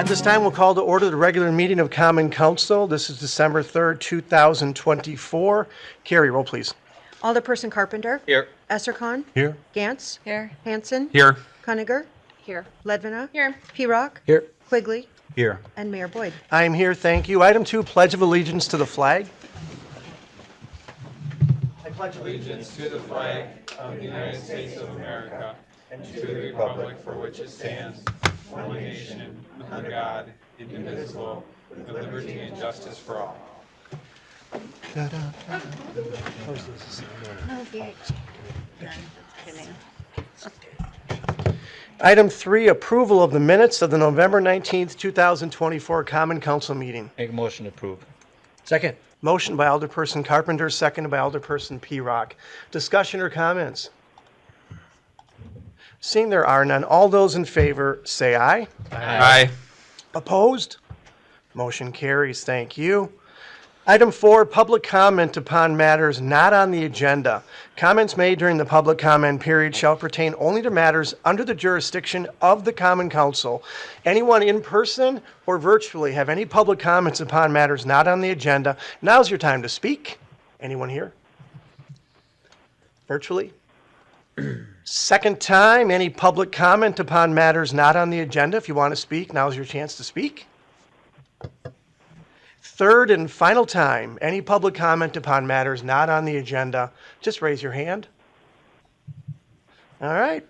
At this time, we'll call to order the regular meeting of Common Council. This is December 3rd, 2024. Carrie, roll please. Alderperson Carpenter. Here. Essercon. Here. Gantz. Here. Hanson. Here. Cuniger. Here. Ledvina. Here. P-Rock. Here. Quigley. Here. And Mayor Boyd. I am here, thank you. Item 2, Pledge of Allegiance to the flag. I pledge Allegiance to the flag of the United States of America and to the republic for which it stands, one nation, under God, indivisible, with liberty and justice for all. Item 3, approval of the minutes of the November 19th, 2024 Common Council meeting. Make a motion to approve. Second. Motion by Alderperson Carpenter, seconded by Alderperson P-Rock. Discussion or comments? Seeing there are none, all those in favor say aye. Aye. Opposed? Motion carries. Thank you. Item 4, public comment upon matters not on the agenda. Comments made during the public comment period shall pertain only to matters under the jurisdiction of the Common Council. Anyone in person or virtually have any public comments upon matters not on the agenda? Now's your time to speak. Anyone here? Virtually? Second time, any public comment upon matters not on the agenda? If you want to speak, now's your chance to speak. Third and final time, any public comment upon matters not on the agenda, just raise your hand. All right,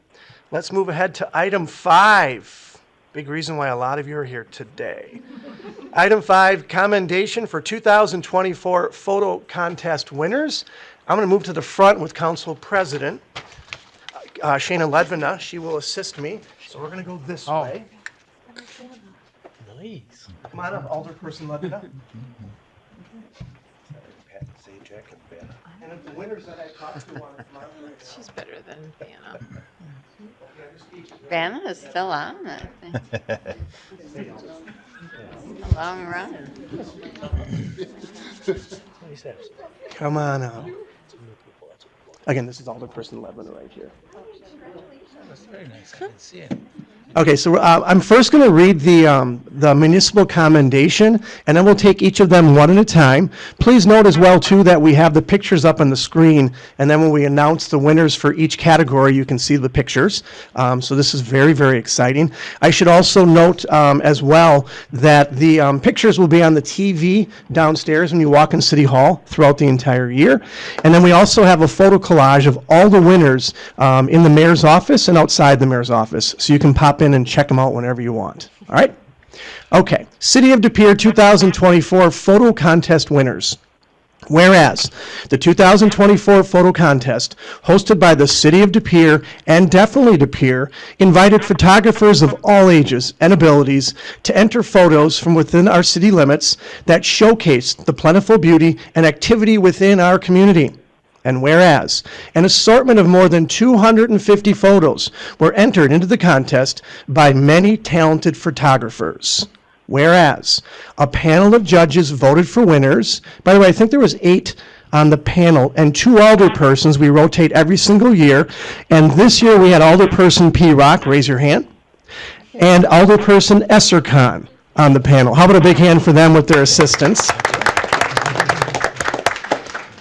let's move ahead to item 5. Big reason why a lot of you are here today. Item 5, commendation for 2024 photo contest winners. I'm going to move to the front with Council President Shana Ledvina. She will assist me. So we're going to go this way. Nice. Come on up, Alderperson Ledvina. And if the winners that I talked to want to come out. She's better than Vanna. Vanna is still on, I think. A long run. Come on up. Again, this is Alderperson Ledvina right here. That's very nice. I didn't see it. Okay, so I'm first going to read the municipal commendation, and then we'll take each of them one at a time. Please note as well, too, that we have the pictures up on the screen, and then when we announce the winners for each category, you can see the pictures. So this is very, very exciting. I should also note as well that the pictures will be on the TV downstairs when you walk in City Hall throughout the entire year. And then we also have a photo collage of all the winners in the mayor's office and outside the mayor's office, so you can pop in and check them out whenever you want. All right? Okay. City of De Pere 2024 photo contest winners. Whereas the 2024 photo contest, hosted by the City of De Pere and Definitely De Pere, invited photographers of all ages and abilities to enter photos from within our city limits that showcased the plentiful beauty and activity within our community. And whereas an assortment of more than 250 photos were entered into the contest by many talented photographers. Whereas a panel of judges voted for winners. By the way, I think there was 8 on the panel and 2 alderpersons. We rotate every single year. And this year we had Alderperson P-Rock, raise your hand, and Alderperson Essercon on the panel. How about a big hand for them with their assistance?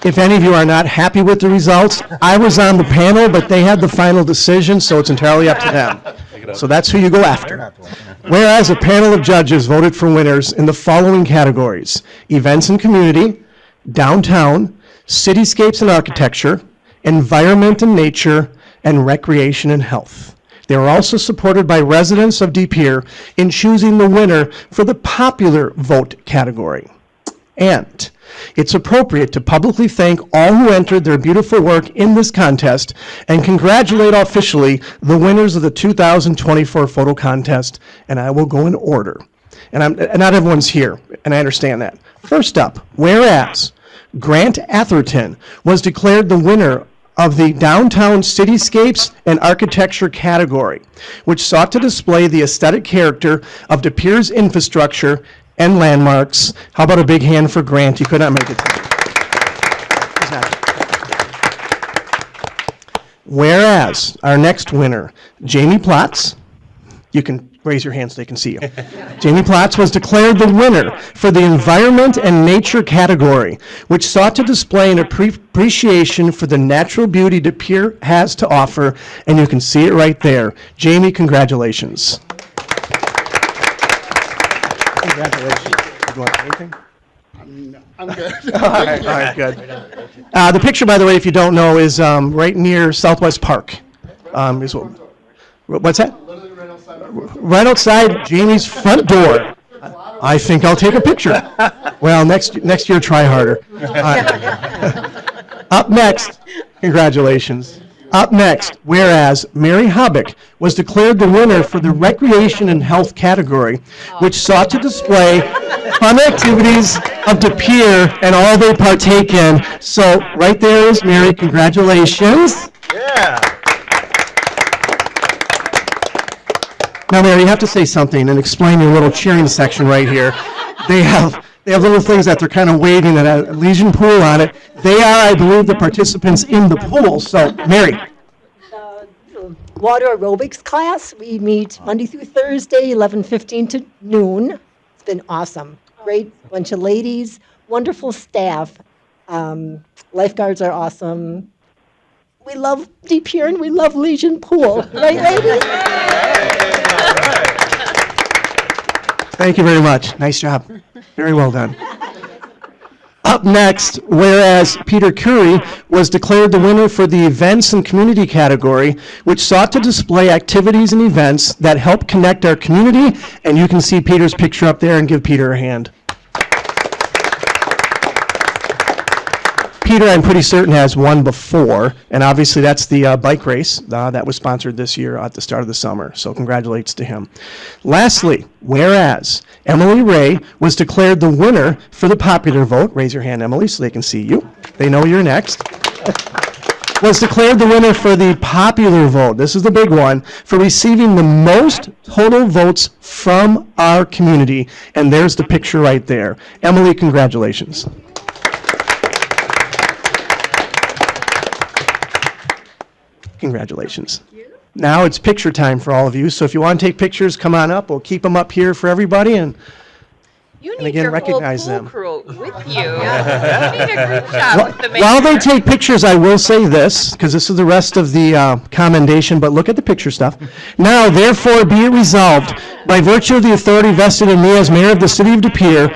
If any of you are not happy with the results, I was on the panel, but they had the final decision, so it's entirely up to them. So that's who you go after. Whereas a panel of judges voted for winners in the following categories: events and community, downtown, cityscapes and architecture, environment and nature, and recreation and health. They were also supported by residents of De Pere in choosing the winner for the popular vote category. And it's appropriate to publicly thank all who entered their beautiful work in this contest and congratulate officially the winners of the 2024 photo contest. And I will go in order. And not everyone's here, and I understand that. First up, whereas Grant Atherton was declared the winner of the Downtown Cityscapes and Architecture category, which sought to display the aesthetic character of De Pere's infrastructure and landmarks. How about a big hand for Grant? He could not make it tonight. Whereas our next winner, Jamie Platts, you can Raise your hand so they can see you. Jamie Platts was declared the winner for the Environment and Nature category, which sought to display an appreciation for the natural beauty De Pere has to offer, and you can see it right there. Jamie, congratulations. Congratulations. You want anything? I'm good. All right, good. The picture, by the way, if you don't know, is right near Southwest Park. What's that? Right outside Jamie's front door. I think I'll take a picture. Well, next year, try harder. Up next, congratulations. Up next, whereas Mary Hobbick was declared the winner for the Recreation and Health category, which sought to display fun activities of De Pere and all they partake in. So right there is Mary. Congratulations. Yeah. Now, Mary, you have to say something and explain your little cheering section right here. They have little things that they're kind of waving at a Legion pool on it. They are, I believe, the participants in the pool. So, Mary. Water aerobics class. We meet Monday through Thursday, 11:15 to noon. It's been awesome. Great bunch of ladies, wonderful staff. Lifeguards are awesome. We love De Pere and we love Legion Pool. Right, ladies? Thank you very much. Nice job. Very well done. Up next, whereas Peter Curry was declared the winner for the Events and Community category, which sought to display activities and events that help connect our community, and you can see Peter's picture up there and give Peter a hand. Peter, I'm pretty certain, has won before, and obviously that's the bike race that was sponsored this year at the start of the summer, so congratulations to him. Lastly, whereas Emily Ray was declared the winner for the popular vote, raise your hand, Emily, so they can see you. They know you're next. Was declared the winner for the popular vote, this is the big one, for receiving the most total votes from our community, and there's the picture right there. Emily, congratulations. Congratulations. Now it's picture time for all of you, so if you want to take pictures, come on up. We'll keep them up here for everybody, and You And need again, your recognize whole them. pool crew with you. You need a group shot with the mayor. while they take pictures, I will say this, because this is the rest of the commendation, but look at the picture stuff. Now, therefore, be it resolved, by virtue of the authority vested in me as mayor of the city of De Pere,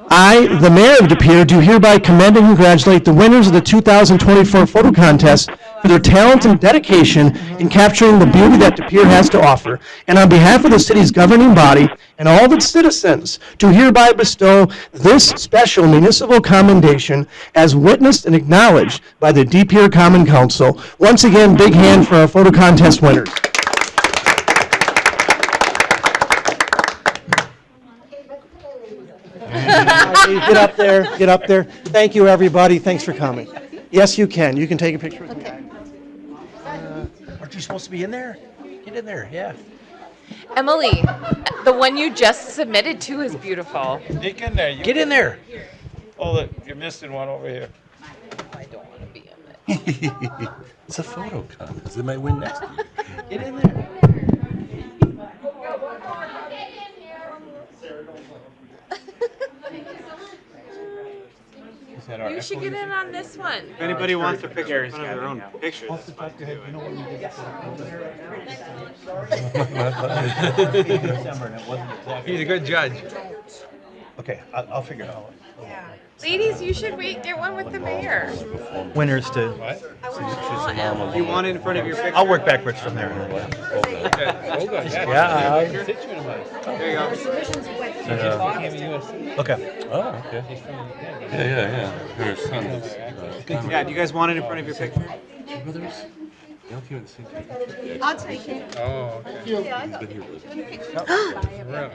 I, the mayor of De Pere, do hereby commend and congratulate the winners of the 2024 photo contest for their talent and dedication in capturing the beauty that De Pere has to offer. And on behalf of the city's governing body and all of its citizens, do hereby bestow this special municipal commendation as witnessed and acknowledged by the De Pere Common Council. Once again, big hand for our photo contest winners. Get up there, get up there. Thank you, everybody. Thanks for coming. Yes, you can. You can take a picture with me. Aren't you supposed to be in there? Get in there, yeah. Emily, the one you just submitted to is beautiful. Get in there. Get in there. Hold it. You're missing one over here. I don't want to be in it. It's a photo contest. They might win next year. Get in there. You should get in on this one. If anybody wants a picture in front of their own pictures. He's a good judge. Okay, I'll figure it out. Ladies, you should get one with the mayor. Winners to. You want it in front of your picture? I'll work backwards from there. Hold on. Yeah, I'll sit you in a minute. There you go. Okay. Oh, okay. Yeah. Her son is. Yeah, do you guys want it in front of your picture? Brothers? They all came at the same time. I'll take it. Oh, okay. He's been here. Really?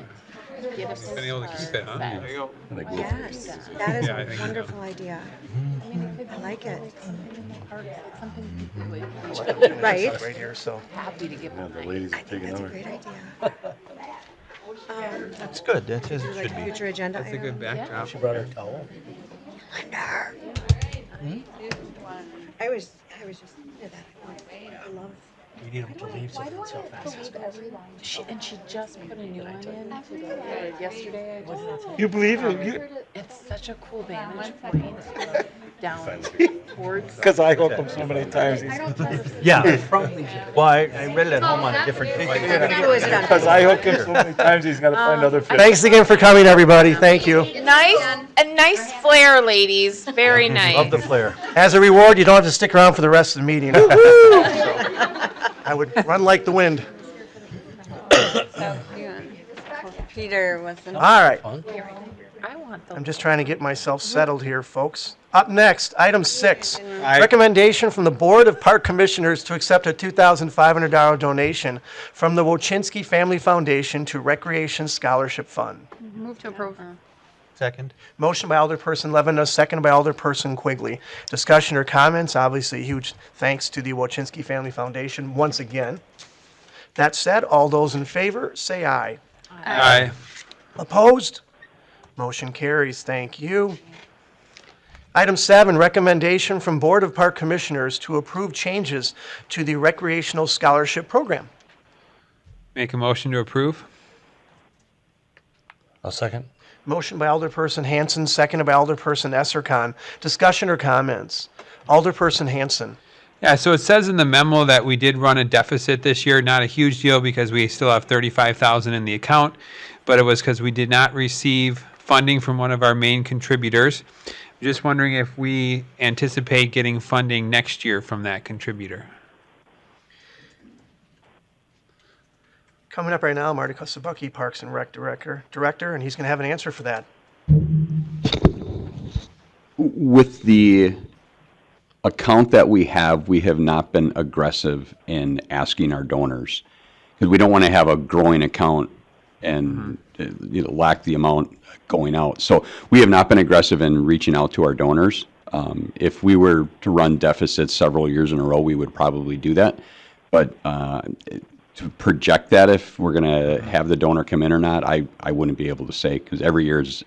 Been able to keep it, huh? There you go. And I grew up Yes, that is Yeah, I a think wonderful idea. I like it. Right. Right? Right here, so. Happy to give Yeah, them the ladies I are think taking that's a over. great idea. That's good. That is, it Like should a be. future agenda That's a good item. backdrop. She brought her towel. I was just thinking of that. I love We need them to leave so they can sell fast. She just put a new one in yesterday. You believe it? It's such a cool vantage point down towards. Because I hooked him so many times. Yeah. Well, I read it at home on a different page. Who is it on? Because I hooked him so many times, he's got to find other fish. Thanks again for coming, everybody. Thank you. Nice flare, ladies. Very nice. Love the flare. As a reward, you don't have to stick around for the rest of the meeting. I would run like the wind. Peter wasn't. All right. I want the I'm just trying to get myself settled here, folks. Up next, item 6, recommendation from the Board of Park Commissioners to accept a $2,500 donation from the Wochinske Family Foundation to Recreation Scholarship Fund. Move to approve. Second. Motion by Alderperson Levin, second by Alderperson Quigley. Discussion or comments? Obviously, huge thanks to the Wochinske Family Foundation once again. That said, all those in favor, say aye. Aye. Opposed? Motion carries. Thank you. Item 7, recommendation from Board of Park Commissioners to approve changes to the Recreational Scholarship Program. Make a motion to approve. I'll second. Motion by Alderperson Hanson, seconded by Alderperson Essercon. Discussion or comments? Alderperson Hanson. Yeah, so it says in the memo that we did run a deficit this year. Not a huge deal because we still have $35,000 in the account, but it was because we did not receive funding from one of our main contributors. Just wondering if we anticipate getting funding next year from that contributor. Coming up right now, Marty Kosobucky, Parks and Rec Director, and he's going to have an answer for that. With the account that we have not been aggressive in asking our donors because we don't want to have a growing account and lack the amount going out. So we have not been aggressive in reaching out to our donors. If we were to run deficits several years in a row, we would probably do that. But to project that if we're going to have the donor come in or not, I wouldn't be able to say because every year is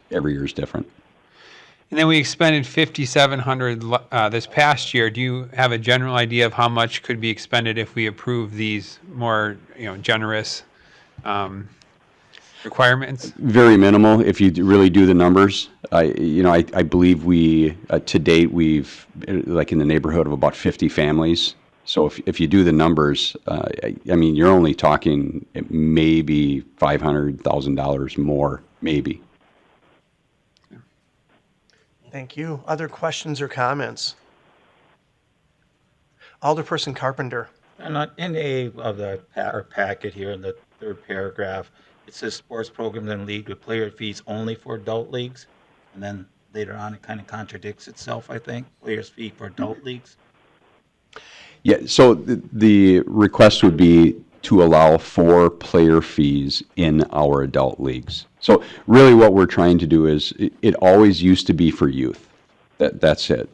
different. And then we expended $5,700 this past year. Do you have a general idea of how much could be expended if we approve these more, generous requirements? Very minimal. If you really do the numbers, I believe we to date we've like in the neighborhood of about 50 families. So if you do the numbers, you're only talking maybe $500,000 more, maybe. Thank you. Other questions or comments? Alderperson Carpenter. And in A of the packet here in the third paragraph, it says sports programs and league with player fees only for adult leagues. And then later on, it kind of contradicts itself, I think. Players' fee for adult leagues. Yeah, so the request would be to allow for player fees in our adult leagues. So really what we're trying to do is, it always used to be for youth. That's it.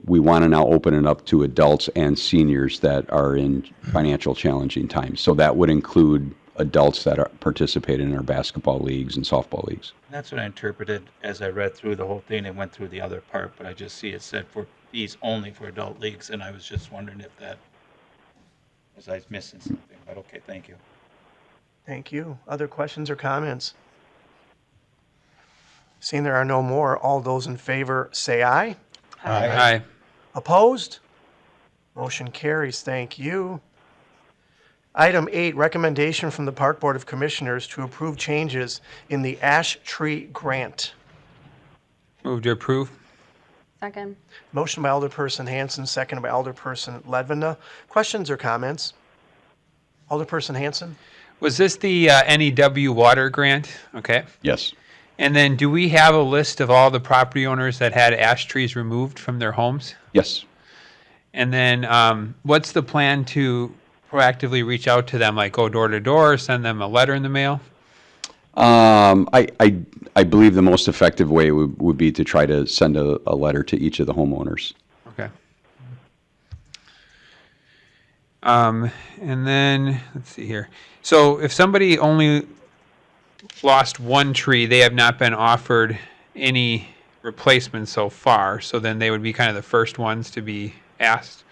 We want to now open it up to adults and seniors that are in financial challenging times. So that would include adults that participate in our basketball leagues and softball leagues. That's what I interpreted as I read through the whole thing and went through the other part, but I just see it said for fees only for adult leagues, and I was just wondering if that was I missing something, but okay, thank you. Thank you. Other questions or comments? Seeing there are no more, all those in favor say aye. Aye. Opposed? Motion carries. Thank you. Item 8, recommendation from the Park Board of Commissioners to approve changes in the ash tree grant. Move to approve. Second. Motion by Alderperson Hanson, seconded by Alderperson Ledvinda. Questions or comments? Alderperson Hanson? Was this the NEW water grant? Okay. Yes. And then do we have a list of all the property owners that had ash trees removed from their homes? Yes. And then what's the plan to proactively reach out to them, like go door to door, send them a letter in the mail? I believe the most effective way would be to try to send a letter to each of the homeowners. Okay. And then, let's see here. So if somebody only lost one tree, they have not been offered any replacements so far, so then they would be kind of the first ones to be asked?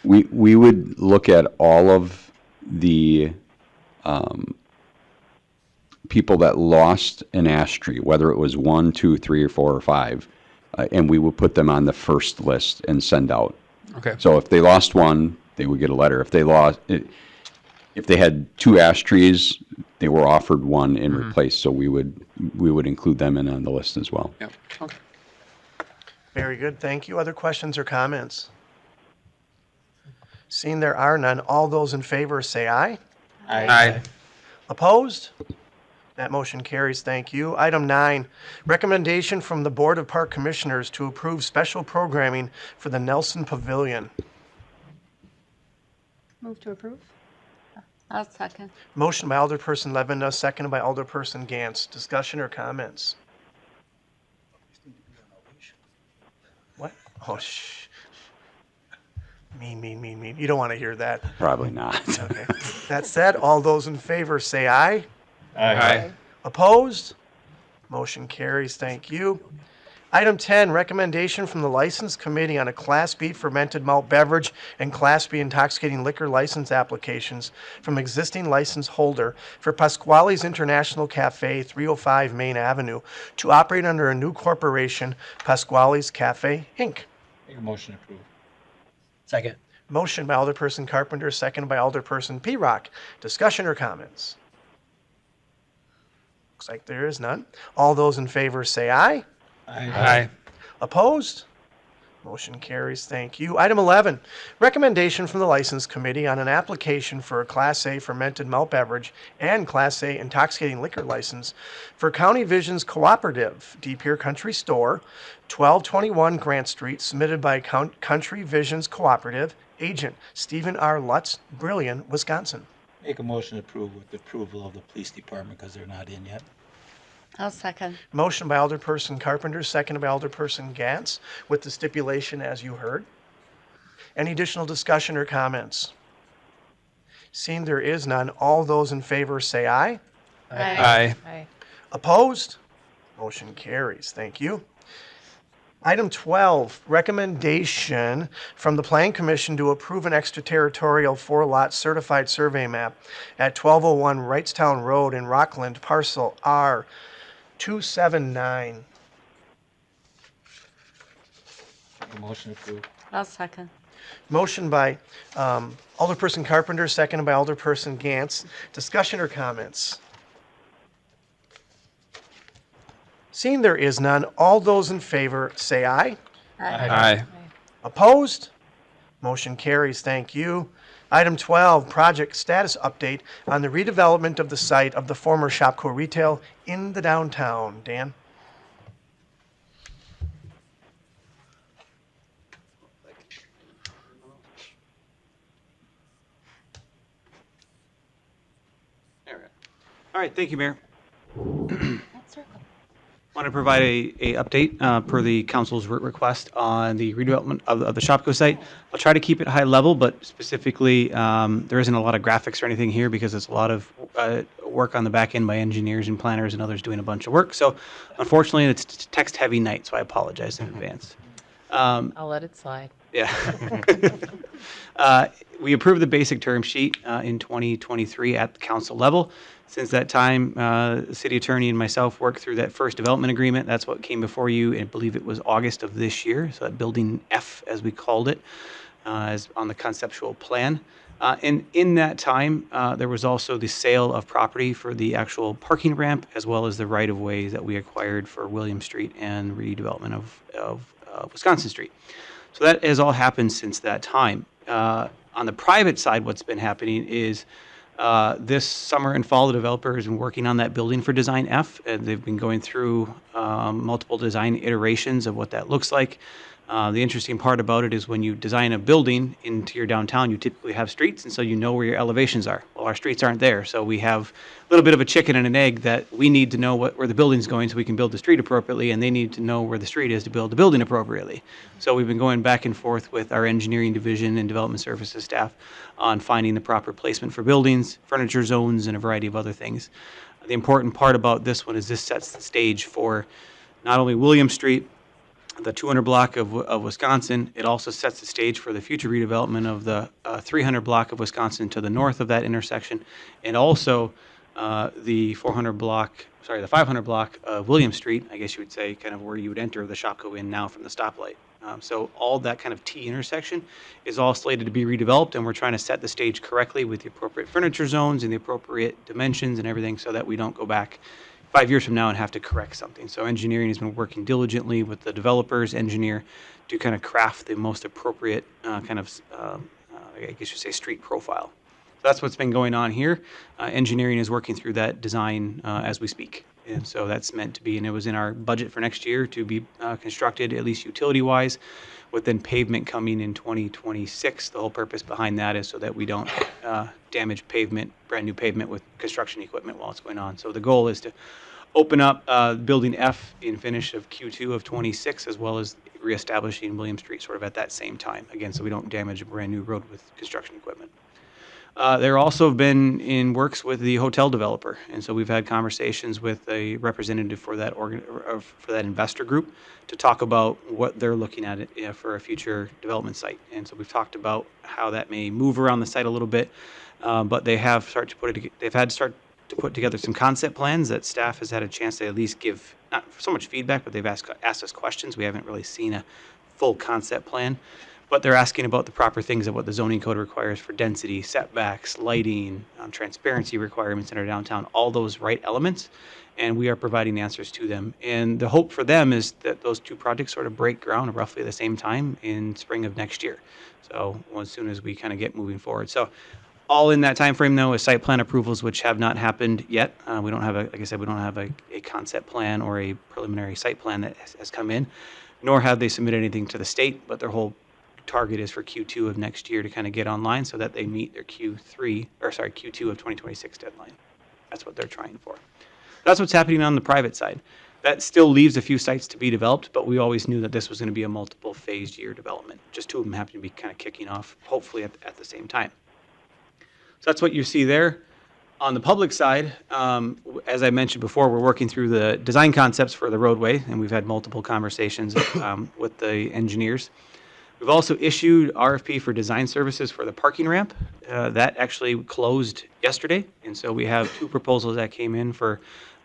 We would look at all of the people that lost an ash tree, whether it was 1, 2, 3, or 4, or 5, and we would put them on the first list and send out. Okay. So if they lost one, they would get a letter. If they had 2 ash trees, they were offered one in replace. So we would include them in on the list as well. Yep. Okay. Very good, thank you. Other questions or comments? Seeing there are none, all those in favor say aye. Aye. Opposed? That motion carries, thank you. Item 9, recommendation from the Board of Park Commissioners to approve special programming for the Nelson Pavilion. Move to approve? I'll second. Motion by Alderperson Levin, seconded by Alderperson Gantz. Discussion or comments? What? Oh, shh. Mean. You don't want to hear that. Probably not. Okay. That said, all those in favor say aye. Aye. Opposed? Motion carries, thank you. Item 10, recommendation from the License Committee on a Class B fermented malt beverage and Class B intoxicating liquor license applications from existing license holder for Pasquale's International Cafe, 305 Main Avenue, to operate under a new corporation, Pasquale's Cafe, Inc. Make a motion to approve. Second. Motion by Alderperson Carpenter, seconded by Alderperson P-Rock. Discussion or comments? Looks like there is none. All those in favor say aye. Aye. Opposed? Motion carries, thank you. Item 11, recommendation from the License Committee on an application for a Class A fermented malt beverage and Class A intoxicating liquor license for County Vision's Cooperative, Deep Here Country Store, 1221 Grant Street, submitted by Country Vision's Cooperative, agent Stephen R. Lutz, Brillion, Wisconsin. Make a motion to approve with the approval of the police department because they're not in yet. I'll second. Motion by Alderperson Carpenter, seconded by Alderperson Gantz, with the stipulation as you heard. Any additional discussion or comments? Seeing there is none, all those in favor say aye. Aye. Opposed? Motion carries. Thank you. Item 12, recommendation from the Plan Commission to approve an extraterritorial 4-lot certified survey map at 1201 Wrightstown Road in Rockland, Parcel R-279. Make a motion to approve. I'll second. Motion by Alderperson Carpenter, seconded by Alderperson Gantz. Discussion or comments? Seeing there is none, all those in favor say aye. Aye. Opposed? Motion carries, thank you. Item 12, project status update on the redevelopment of the site of the former ShopKo retail in the downtown. Dan? All right, thank you, Mayor. Want to provide a update per the council's request on the redevelopment of the ShopKo site. I'll try to keep it high level, but specifically, there isn't a lot of graphics or anything here because it's a lot of work on the back end by engineers and planners and others doing a bunch of work. So unfortunately, it's a text-heavy night, so I apologize in advance. I'll let it slide. Yeah. We approved the basic term sheet in 2023 at the council level. Since that time, the city attorney and myself worked through that first development agreement. That's what came before you. I believe it was August of this year. So that building F, as we called it, is on the conceptual plan. And in that time, there was also the sale of property for the actual parking ramp, as well as the right-of-way that we acquired for William Street and redevelopment of Wisconsin Street. So that has all happened since that time. On the private side, what's been happening is this summer and fall, the developer has been working on that building for Design F. And they've been going through multiple design iterations of what that looks like. The interesting part about it is when you design a building into your downtown, you typically have streets, and so you know where your elevations are. Well, our streets aren't there, so we have a little bit of a chicken and an egg that we need to know where the building's going so we can build the street appropriately, and they need to know where the street is to build the building appropriately. So we've been going back and forth with our engineering division and development services staff on finding the proper placement for buildings, furniture zones, and a variety of other things. The important part about this one is this sets the stage for not only William Street, the 200 block of Wisconsin. It also sets the stage for the future redevelopment of the 300 block of Wisconsin to the north of that intersection, and also the 500 block of William Street, I guess you would say, kind of where you would enter the ShopKo in now from the stoplight. So all that kind of T intersection is all slated to be redeveloped, and we're trying to set the stage correctly with the appropriate furniture zones and the appropriate dimensions and everything so that we don't go back 5 years from now and have to correct something. So engineering has been working diligently with the developers, engineer, to kind of craft the most appropriate I guess you say, street profile. So that's what's been going on here. Engineering is working through that design as we speak. And so that's meant to be, and it was in our budget for next year to be constructed, at least utility-wise, with then pavement coming in 2026. The whole purpose behind that is so that we don't damage pavement, brand new pavement with construction equipment while it's going on. So the goal is to open up Building F in finish of Q2 of 26, as well as reestablishing William Street sort of at that same time, again, so we don't damage a brand new road with construction equipment. There also have been in works with the hotel developer, and so we've had conversations with a representative for that for that investor group to talk about what they're looking at for a future development site. And so we've talked about how that may move around the site a little bit, but they've had to start to put together some concept plans that staff has had a chance to at least give not so much feedback, but they've asked us questions. We haven't really seen a full concept plan. But they're asking about the proper things of what the zoning code requires for density, setbacks, lighting, transparency requirements in our downtown, all those right elements, and we are providing answers to them. And the hope for them is that those two projects sort of break ground roughly at the same time in spring of next year. So as soon as we kind of get moving forward. So all in that time frame, though, is site plan approvals, which have not happened yet. We don't have like I said, we don't have a concept plan or a preliminary site plan that has come in, nor have they submitted anything to the state, but their whole target is for Q2 of next year to kind of get online so that they meet their Q2 of 2026 deadline. That's what they're trying for. That's what's happening on the private side. That still leaves a few sites to be developed, but we always knew that this was going to be a multiple phased year development. Just two of them happen to be kind of kicking off, hopefully at the same time. So that's what you see there. On the public side, as I mentioned before, we're working through the design concepts for the roadway, and we've had multiple conversations with the engineers. We've also issued RFP for design services for the parking ramp. That actually closed yesterday, and so we have two proposals that came in for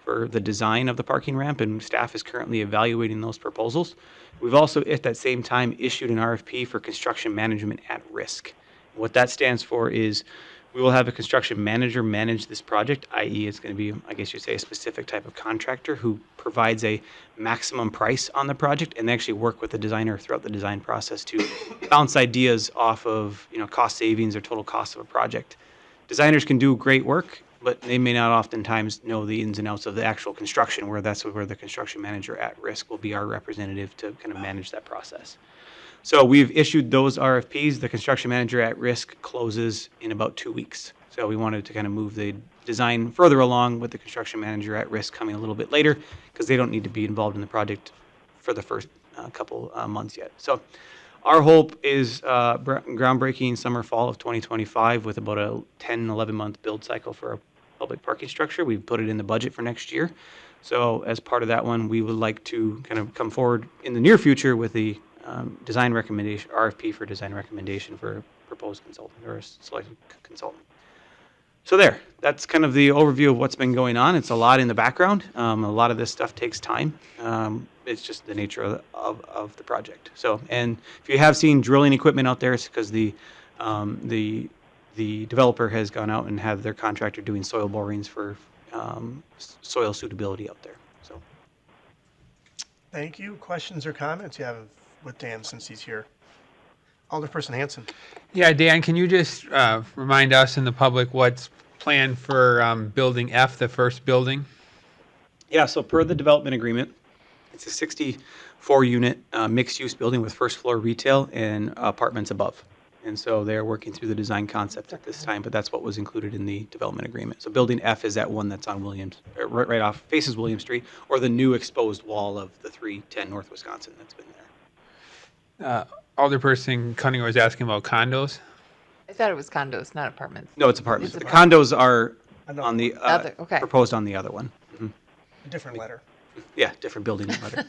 the design of the parking ramp, and staff is currently evaluating those proposals. We've also, at that same time, issued an RFP for construction management at risk. What that stands for is we will have a construction manager manage this project, i.e. it's going to be, I guess you'd say, a specific type of contractor who provides a maximum price on the project and they actually work with the designer throughout the design process to bounce ideas off of cost savings or total cost of a project. Designers can do great work, but they may not oftentimes know the ins and outs of the actual construction, where the construction manager at risk will be our representative to kind of manage that process. So we've issued those RFPs. The construction manager at risk closes in about 2 weeks. So we wanted to kind of move the design further along with the construction manager at risk coming a little bit later because they don't need to be involved in the project for the first couple months yet. So our hope is groundbreaking summer, fall of 2025 with about a 10, 11-month build cycle for a public parking structure. We've put it in the budget for next year. So as part of that one, we would like to kind of come forward in the near future with the design recommendation, RFP for design recommendation for a proposed consultant or a selected consultant. So that's kind of the overview of what's been going on. It's a lot in the background. A lot of this stuff takes time. It's just the nature of the project. So, and if you have seen drilling equipment out there, it's because the developer has gone out and have their contractor doing soil borings for soil suitability out there. So, Thank you. Questions or comments you have with Dan since he's here? Alderperson Hanson. Yeah, Dan, can you just remind us and the public what's planned for Building F, the first building? Yeah, so per the development agreement, it's a 64-unit mixed-use building with first-floor retail and apartments above. And so they're working through the design concept at this time, but that's what was included in the development agreement. So Building F is that one that's on Williams, right off, faces William Street, or the new exposed wall of the 310 North Wisconsin that's been there. Alderperson Cunningham was asking about condos. I thought it was condos, not apartments. No, it's apartments. The condos are Another on the Other, okay. proposed on the other one. A different letter. Yeah, different building letter.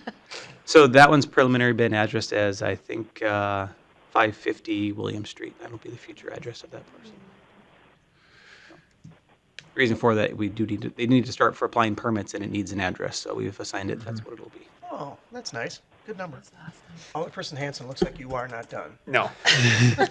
So that one's preliminary been addressed as, I think, 550 William Street. That'll be the future address of that parcel. Reason for that, they need to start for applying permits, and it needs an address, so we've assigned it, that's what it'll be. Oh, that's nice. Good number. Alderperson Hanson, looks like you are not done. No. You can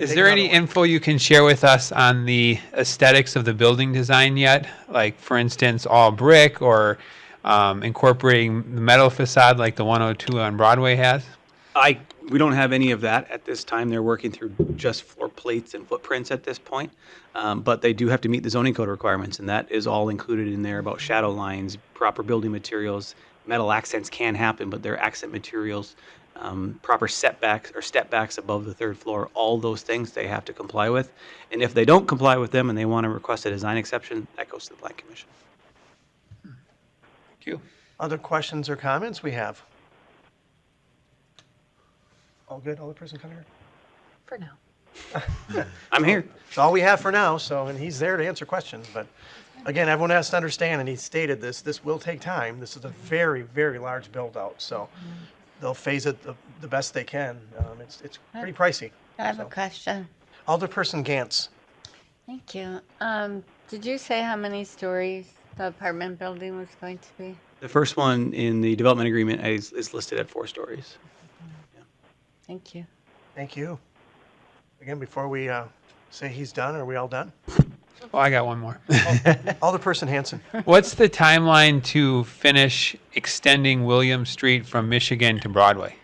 Is take there another any one. info you can share with us on the aesthetics of the building design yet? Like, for instance, all brick or incorporating the metal facade like the 102 on Broadway has? We don't have any of that at this time. They're working through just floor plates and footprints at this point. But they do have to meet the zoning code requirements, and that is all included in there about shadow lines, proper building materials. Metal accents can happen, but they're accent materials, proper setbacks or step backs above the third floor. All those things they have to comply with. And if they don't comply with them and they want to request a design exception, that goes to the Plan Commission. Thank you. Other questions or comments we have? All good, Alderperson Cunningham? For now. I'm here. It's all we have for now, so, and he's there to answer questions, but again, everyone has to understand, and he stated this will take time. This is a very, very large build-out, so they'll phase it the best they can. It's pretty pricey. I have a So. question. Alderperson Gantz. Thank you. Did you say how many stories the apartment building was going to be? The first one in the development agreement is listed at 4 stories. Thank you. Thank you. Again, before we say he's done, are we all done? Oh, I got one more. Alderperson Hanson. What's the timeline to finish extending William Street from Michigan to Broadway?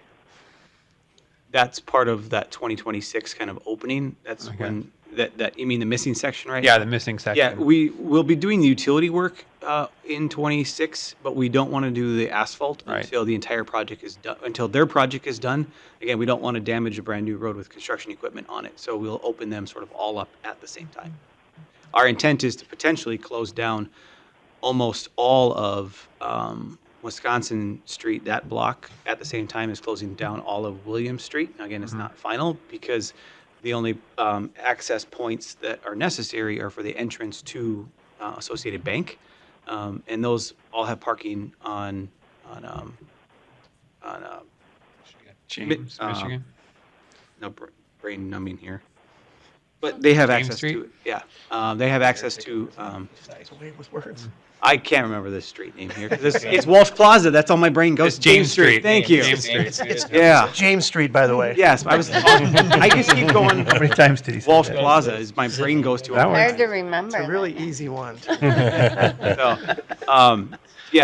That's part of that 2026 kind of opening. That's Okay. when that you mean the missing section, right? Yeah, the missing section. Yeah, we will be doing the utility work in 26, but we don't want to do the asphalt Right. until the entire project is done. Until their project is done. Again, we don't want to damage a brand new road with construction equipment on it, so we'll open them sort of all up at the same time. Our intent is to potentially close down almost all of Wisconsin Street, that block, at the same time as closing down all of William Street. Now, again, it's not final because the only access points that are necessary are for the entrance to Associated Bank, and those all have parking on James, Michigan. no brain numbing here, but they have James access Street? to it. Yeah, they have access to. He's away with words. I can't remember the street name here. It's Walsh Plaza. That's all my brain goes. It's James Street. Thank you. James Street. Yeah. James Street, by the way. Yes, I just keep going. How many times did he say Walsh that? Plaza is my brain goes to. That all the Hard to time. remember. It's a really that. easy one.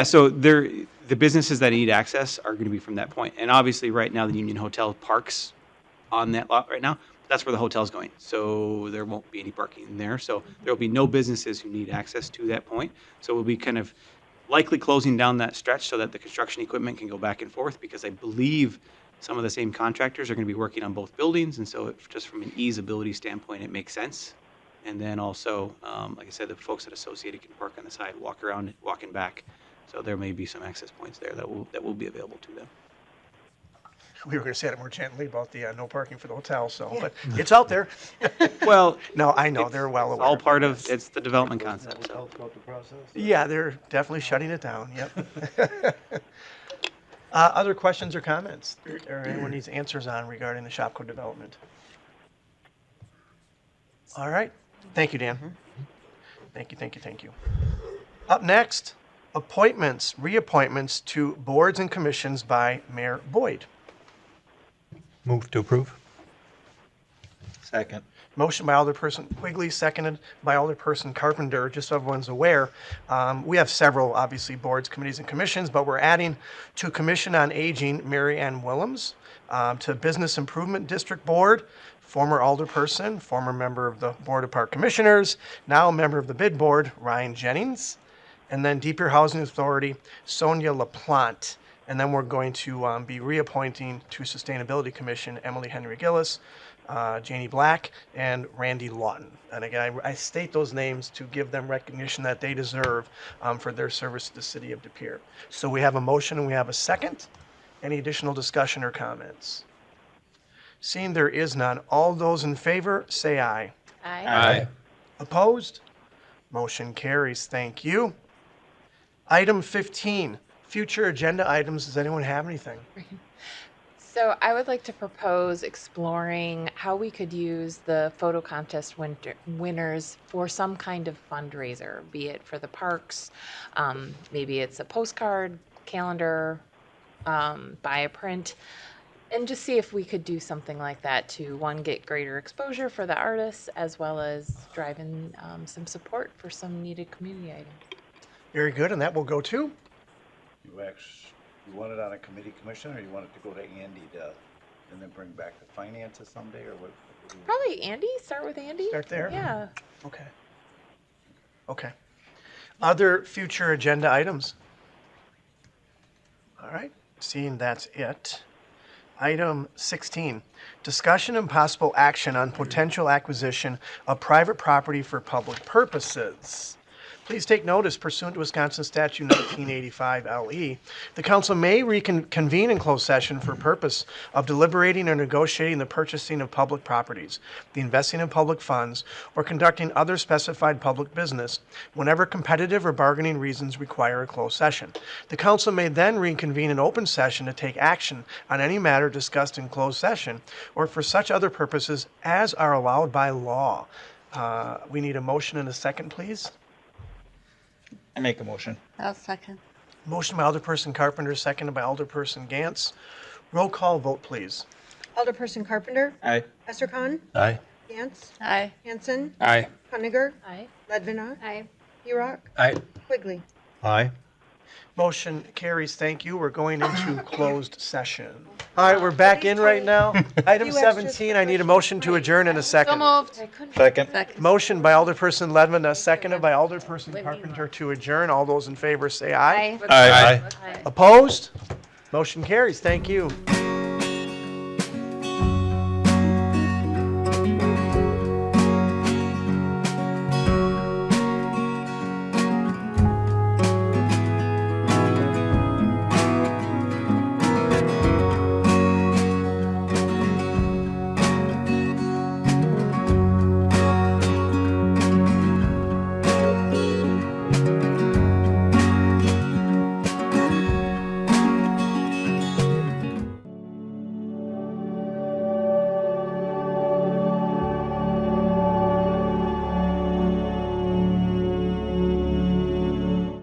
So the businesses that need access are going to be from that point. And obviously, right now, the Union Hotel parks on that lot right now. That's where the hotel's going. So there won't be any parking there. So there will be no businesses who need access to that point. So we'll be kind of likely closing down that stretch so that the construction equipment can go back and forth, because I believe some of the same contractors are going to be working on both buildings. And so just from an easeability standpoint, it makes sense. And then also, like I said, the folks at Associated can park on the side, walk around, walking back. So there may be some access points there that will be available to them. We were going to say it more gently about the no parking for the hotel, so, but it's out there. Well, No, I know, they're well it's aware. all part of, it's the development concept. So. Yeah, they're definitely shutting it down, yep. Other questions or comments, or anyone needs answers on regarding the ShopKo development? All right, thank you, Dan. Thank you. Up next, appointments, reappointments to boards and commissions by Mayor Boyd. Move to approve. Second. Motion by Alderperson Quigley, seconded by Alderperson Carpenter. Just so everyone's aware, we have several, obviously, boards, committees, and commissions, but we're adding to Commission on Aging, Mary Ann Willems, to Business Improvement District Board, former alderperson, former member of the Board of Park Commissioners, now a member of the Bid Board, Ryan Jennings, and then Deeper Housing Authority, Sonia LaPlante. And then we're going to be reappointing to Sustainability Commission, Emily Henry Gillis, Janie Black, and Randy Lawton. And again, I state those names to give them recognition that they deserve for their service to the city of De Pere. So we have a motion and we have a second. Any additional discussion or comments? Seeing there is none, all those in favor, say aye. Aye. Opposed? Motion carries. Thank you. Item 15, Future agenda items, does anyone have anything? So I would like to propose exploring how we could use the photo contest winners for some kind of fundraiser, be it for the parks, maybe it's a postcard, calendar, buy a print, and just see if we could do something like that to, one, get greater exposure for the artists, as well as drive in some support for some needed community items. Very good, and that will go to? You want it on a committee commission, or you want it to go to Andy and then bring back the finances someday, or what? Probably Andy, start with Andy. Start there? Yeah. Okay. Okay. Other future agenda items? All right, seeing that's it. Item 16, discussion and possible action on potential acquisition of private property for public purposes. Please take notice pursuant to Wisconsin Statute 1985 LE, the council may reconvene in closed session for purpose of deliberating or negotiating the purchasing of public properties, the investing of public funds, or conducting other specified public business whenever competitive or bargaining reasons require a closed session. The council may then reconvene in open session to take action on any matter discussed in closed session or for such other purposes as are allowed by law. We need a motion and a second, please. I make a motion. I'll second. Motion by Alderperson Carpenter, seconded by Alderperson Gantz. Roll call vote, please. Alderperson Carpenter. Aye. Westercon. Aye. Gantz. Aye. Hanson. Aye. Hunniger. Aye. Ledvina. Aye. Hurock. Aye. Quigley. Aye. Motion carries. Thank you. We're going into closed session. All right, we're back in right now. Item 17, I need a motion to adjourn in a So second. moved. Second. Second. Motion by Alderperson Ledvina, seconded by Alderperson Carpenter to adjourn. All those in favor say aye. Aye. Opposed? Motion carries. Thank you.